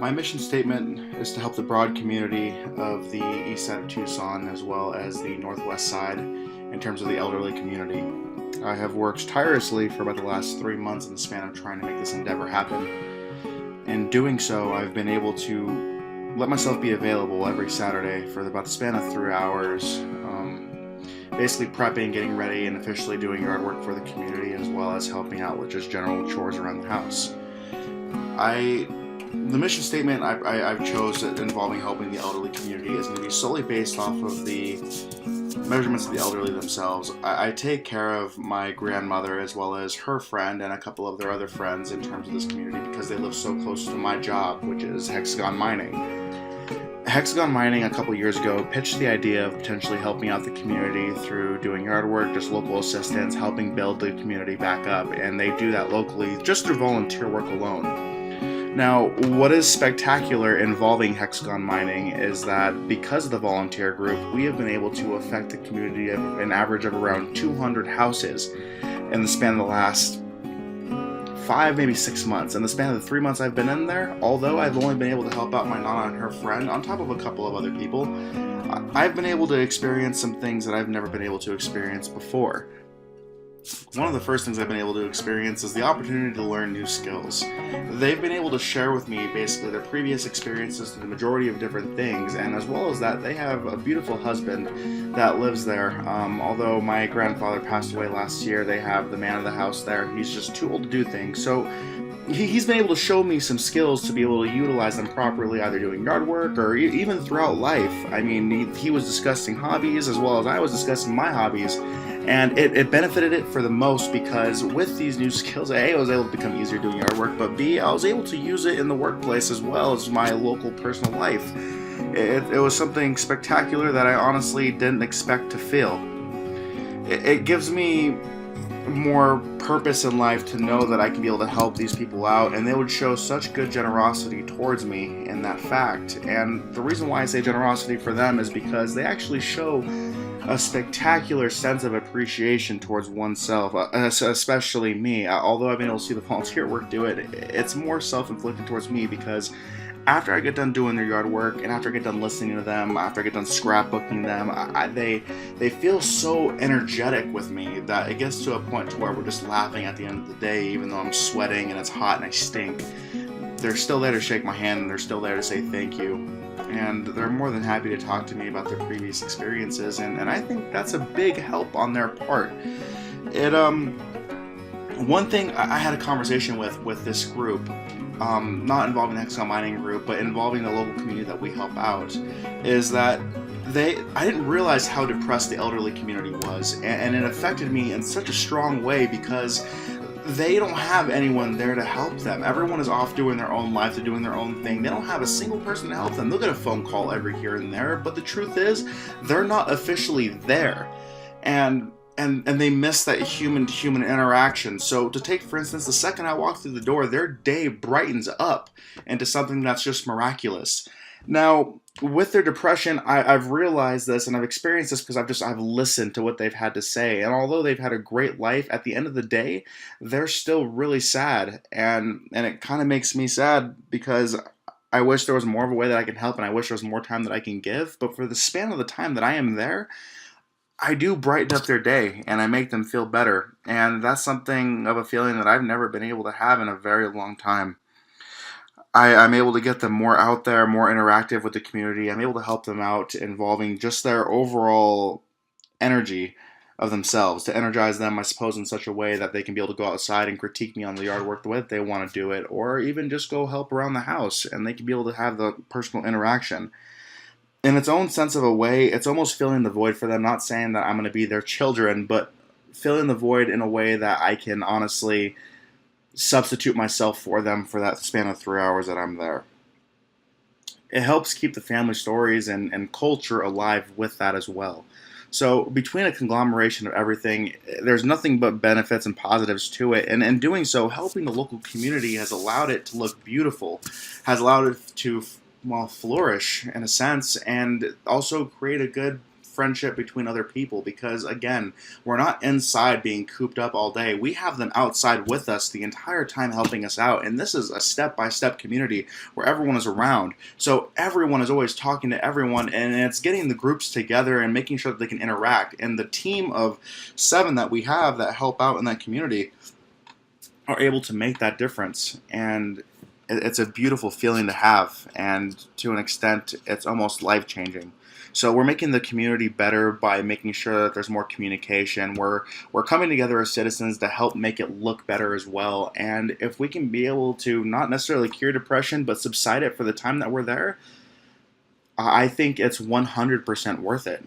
My mission statement is to help the broad community of the east side of Tucson as well as the northwest side in terms of the elderly community. I have worked tirelessly for about the last 3 months in the span of trying to make this endeavor happen. In doing so, I've been able to let myself be available every Saturday for about the span of 3 hours, basically prepping, getting ready, and officially doing yard work for the community as well as helping out with just general chores around the house. The mission statement I've chose involving helping the elderly community is going to be solely based off of the measurements of the elderly themselves. I take care of my grandmother as well as her friend and a couple of their other friends in terms of this community because they live so close to my job, which is Hexagon Mining. Hexagon Mining a couple years ago pitched the idea of potentially helping out the community through doing yard work, just local assistance, helping build the community back up, and they do that locally just through volunteer work alone. Now, what is spectacular involving Hexagon Mining is that because of the volunteer group, we have been able to affect the community of an average of around 200 houses in the span of the last 5, maybe 6 months. In the span of the 3 months I've been in there, although I've only been able to help out my Nana and her friend, on top of a couple of other people, I've been able to experience some things that I've never been able to experience before. One of the first things I've been able to experience is the opportunity to learn new skills. They've been able to share with me basically their previous experiences to the majority of different things, and as well as that, they have a beautiful husband that lives there. Although my grandfather passed away last year, they have the man of the house there. He's just too old to do things, so he's been able to show me some skills to be able to utilize them properly, either doing yard work or even throughout life. I mean, he was discussing hobbies as well as I was discussing my hobbies, and it benefited it for the most because with these new skills, A, I was able to become easier doing yard work, but B, I was able to use it in the workplace as well as my local personal life. It was something spectacular that I honestly didn't expect to feel. It gives me more purpose in life to know that I can be able to help these people out, and they would show such good generosity towards me in that fact. And the reason why I say generosity for them is because they actually show a spectacular sense of appreciation towards oneself, especially me. Although I've been able to see the volunteer work do it, it's more self-inflicted towards me because after I get done doing their yard work and after I get done listening to them, after I get done scrapbooking them, they feel so energetic with me that it gets to a point to where we're just laughing at the end of the day, even though I'm sweating and it's hot and I stink. They're still there to shake my hand and they're still there to say thank you. And they're more than happy to talk to me about their previous experiences, and I think that's a big help on their part. One thing I had a conversation with this group, not involving the Hexagon Mining group, but involving the local community that we help out, is that I didn't realize how depressed the elderly community was, and it affected me in such a strong way because they don't have anyone there to help them. Everyone is off doing their own life, they're doing their own thing. They don't have a single person to help them. They'll get a phone call every here and there, but the truth is, they're not officially there. And they miss that human interaction. So to take, for instance, the second I walk through the door, their day brightens up into something that's just miraculous. Now, with their depression, I've realized this and I've experienced this because I've listened to what they've had to say. And although they've had a great life, at the end of the day, they're still really sad. And it kind of makes me sad because I wish there was more of a way that I can help and I wish there was more time that I can give. But for the span of the time that I am there, I do brighten up their day and I make them feel better. And that's something of a feeling that I've never been able to have in a very long time. I'm able to get them more out there, more interactive with the community. I'm able to help them out involving just their overall energy of themselves, to energize them, I suppose, in such a way that they can be able to go outside and critique me on the yard work the way that they want to do it, or even just go help around the house and they can be able to have the personal interaction. In its own sense of a way, it's almost filling the void for them, not saying that I'm going to be their children, but filling the void in a way that I can honestly substitute myself for them for that span of 3 hours that I'm there. It helps keep the family stories and culture alive with that as well. So between a conglomeration of everything, there's nothing but benefits and positives to it. And in doing so, helping the local community has allowed it to look beautiful, has allowed it to, well, flourish in a sense, and also create a good friendship between other people, because again, we're not inside being cooped up all day. We have them outside with us the entire time helping us out, and this is a step-by-step community where everyone is around. So everyone is always talking to everyone, and it's getting the groups together and making sure that they can interact. And the team of 7 that we have that help out in that community are able to make that difference. And it's a beautiful feeling to have, and to an extent, it's almost life-changing. So we're making the community better by making sure that there's more communication. We're coming together as citizens to help make it look better as well. And if we can be able to not necessarily cure depression, but subside it for the time that we're there, I think it's 100% worth it.